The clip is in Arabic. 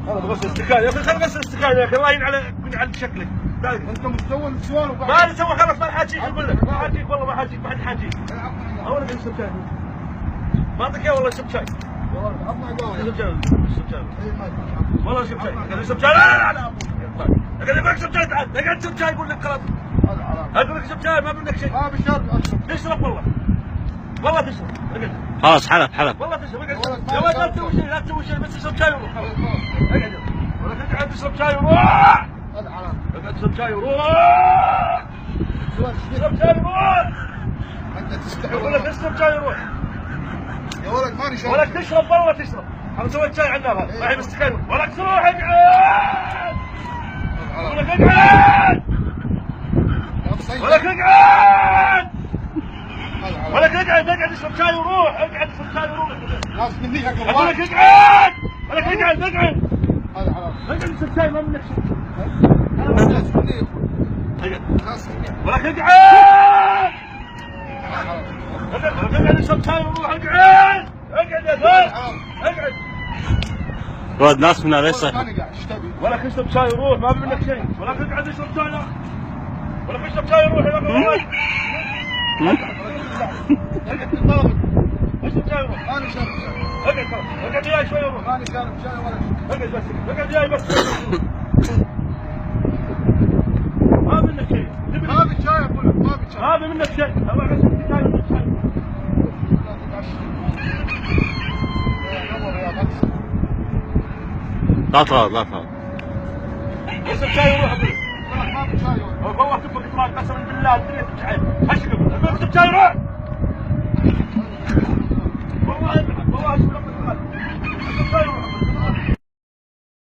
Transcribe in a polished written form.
انا بغسل استكان يا اخي، خليني اغسل استكان يا اخي، الله يعين على شكلك. انت مستوى السؤال ما نسوي خلاص، ما حاجيك اقول لك، ما حاجيك والله، ما حاجيك، ما حد حاجيك. اول ما اشرب شاي ما اعطيك اياه والله، اشرب شاي. اشرب شاي والله، اشرب شاي. اشرب شاي. لا اقول لك اشرب شاي، تعال اقعد اشرب شاي، اقول لك خلاص. اقول لك اشرب شاي، ما منك شيء. ما بشرب اشرب. تشرب والله، والله تشرب. اقعد خلاص حلف والله تشرب. اقعد يا ولد، لا تسوي شيء، لا تسوي شيء، بس اشرب شاي وروح. اقعد ولا تقعد تشرب شاي وروح. اقعد تشرب شاي وروح. اشرب شاي وروح. انت تستحي اقول لك اشرب شاي وروح يا ولد، ماني شارب. ولك تشرب والله تشرب. انا سويت شاي على النار هذا، ما هي مستكان. ولك تروح اقعد. ولك اقعد. ولك اقعد. ولك اقعد اشرب شاي وروح. اقعد اشرب شاي وروح. ناس مني حق اقول لك اقعد. ولك اقعد. هذا حرام. اقعد اشرب شاي، ما منك شيء. ناس مني يا اخوي. اقعد. ناس مني. ولك اقعد. اقعد اشرب شاي وروح. اقعد يا زلمه. اقعد. ولد ناس من هذا يصيح. ماني قاعد ايش تبي؟ ولك اشرب شاي وروح، ما منك شيء. ولك اقعد اشرب شاي. لا ولك اشرب شاي وروح يا اخي. اقعد تنطلق. اشرب شاي وروح. ماني شارب شاي. اقعد خلاص، اقعد وياي شوي وروح. ماني شارب شاي ولا شيء. اقعد بس، اقعد وياي بس. ما منك شيء. ما ابي شاي اقول لك، ما ابي شاي. ما منك شيء. الله يعزك شاي ومنك شاي. لا تغلط لا تغلط. اشرب شاي وروح اقول لك. ما ابي شاي. والله تبقى اطلاق، قسما بالله الدنيا تجعل. حشك اقول لك اشرب شاي وروح. والله اشرب لك.